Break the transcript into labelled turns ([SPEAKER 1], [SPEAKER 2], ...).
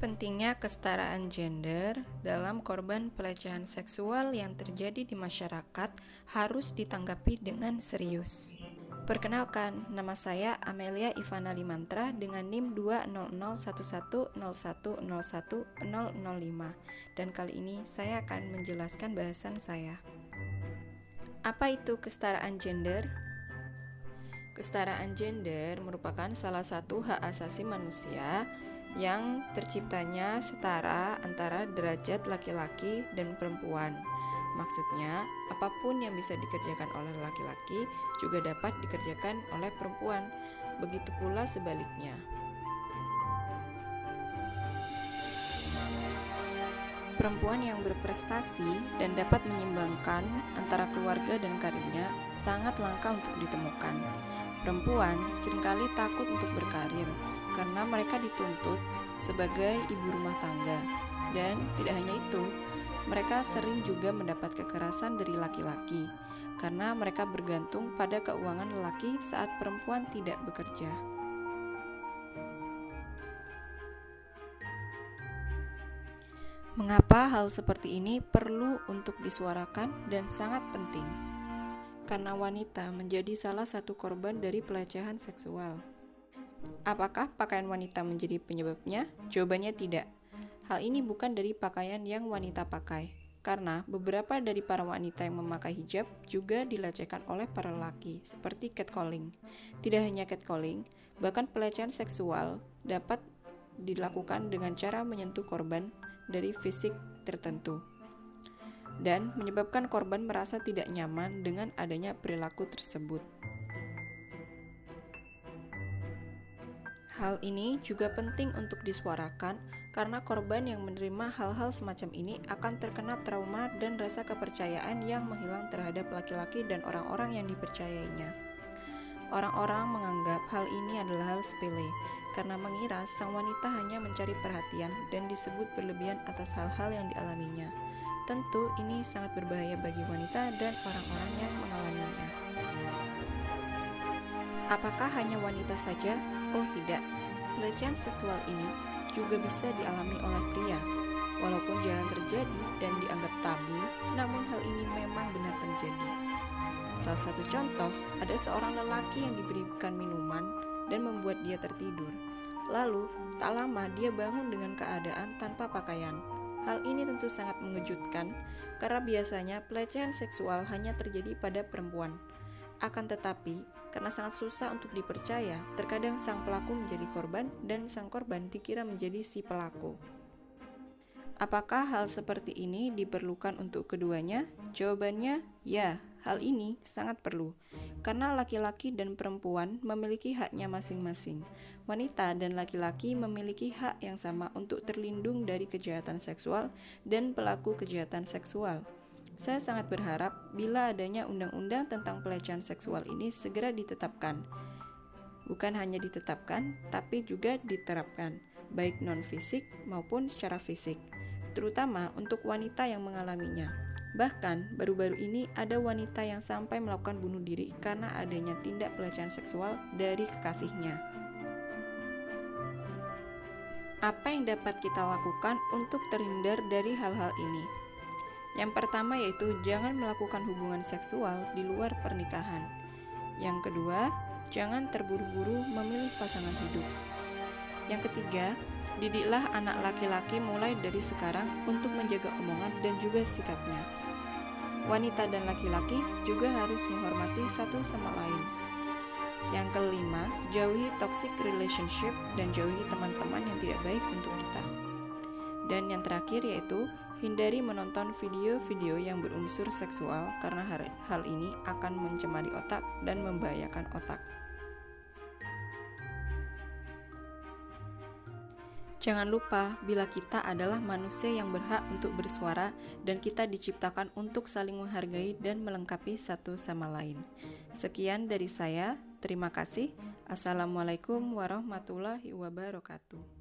[SPEAKER 1] Pentingnya kesetaraan gender dalam korban pelecehan seksual yang terjadi di masyarakat harus ditanggapi dengan serius. Perkenalkan, nama saya Amelia Ivana Limantra dengan NIM 2001101010005 dan kali ini saya akan menjelaskan bahasan saya. Apa itu kesetaraan gender? Kesetaraan gender merupakan salah satu hak asasi manusia yang terciptanya setara antara derajat laki-laki dan perempuan. Maksudnya, apapun yang bisa dikerjakan oleh laki-laki juga dapat dikerjakan oleh perempuan. Begitu pula sebaliknya. Perempuan yang berprestasi dan dapat menyeimbangkan antara keluarga dan karirnya sangat langka untuk ditemukan. Perempuan seringkali takut untuk berkarir karena mereka dituntut sebagai ibu rumah tangga. Dan tidak hanya itu, mereka sering juga mendapat kekerasan dari laki-laki karena mereka bergantung pada keuangan lelaki saat perempuan tidak bekerja. Mengapa hal seperti ini perlu untuk disuarakan dan sangat penting? Karena wanita menjadi salah satu korban dari pelecehan seksual. Apakah pakaian wanita menjadi penyebabnya? Jawabannya tidak. Hal ini bukan dari pakaian yang wanita pakai, karena beberapa dari para wanita yang memakai hijab juga dilecehkan oleh para lelaki, seperti catcalling. Tidak hanya catcalling, bahkan pelecehan seksual dapat dilakukan dengan cara menyentuh korban dari fisik tertentu dan menyebabkan korban merasa tidak nyaman dengan adanya perilaku tersebut. Hal ini juga penting untuk disuarakan karena korban yang menerima hal-hal semacam ini akan terkena trauma dan rasa kepercayaan yang menghilang terhadap laki-laki dan orang-orang yang dipercayainya. Orang-orang menganggap hal ini adalah hal sepele karena mengira sang wanita hanya mencari perhatian dan disebut berlebihan atas hal-hal yang dialaminya. Tentu ini sangat berbahaya bagi wanita dan orang-orang yang mengalaminya. Apakah hanya wanita saja? Oh tidak, pelecehan seksual ini juga bisa dialami oleh pria. Walaupun jarang terjadi dan dianggap tabu, namun hal ini memang benar terjadi. Salah satu contoh, ada seorang lelaki yang diberikan minuman dan membuat dia tertidur. Lalu, tak lama dia bangun dengan keadaan tanpa pakaian. Hal ini tentu sangat mengejutkan karena biasanya pelecehan seksual hanya terjadi pada perempuan. Akan tetapi, karena sangat susah untuk dipercaya, terkadang sang pelaku menjadi korban dan sang korban dikira menjadi si pelaku. Apakah hal seperti ini diperlukan untuk keduanya? Jawabannya, ya, hal ini sangat perlu. Karena laki-laki dan perempuan memiliki haknya masing-masing. Wanita dan laki-laki memiliki hak yang sama untuk terlindung dari kejahatan seksual dan pelaku kejahatan seksual. Saya sangat berharap bila adanya undang-undang tentang pelecehan seksual ini segera ditetapkan. Bukan hanya ditetapkan, tapi juga diterapkan, baik non-fisik maupun secara fisik, terutama untuk wanita yang mengalaminya. Bahkan, baru-baru ini ada wanita yang sampai melakukan bunuh diri karena adanya tindak pelecehan seksual dari kekasihnya. Apa yang dapat kita lakukan untuk terhindar dari hal-hal ini? Yang pertama yaitu jangan melakukan hubungan seksual di luar pernikahan. Yang kedua, jangan terburu-buru memilih pasangan hidup. Yang ketiga, didiklah anak laki-laki mulai dari sekarang untuk menjaga omongan dan juga sikapnya. Wanita dan laki-laki juga harus menghormati satu sama lain. Yang kelima, jauhi toxic relationship dan jauhi teman-teman yang tidak baik untuk kita. Dan yang terakhir yaitu hindari menonton video-video yang berunsur seksual karena hal ini akan mencemari otak dan membahayakan otak. Jangan lupa, bila kita adalah manusia yang berhak untuk bersuara dan kita diciptakan untuk saling menghargai dan melengkapi satu sama lain. Sekian dari saya, terima kasih. Assalamualaikum warahmatullahi wabarakatuh.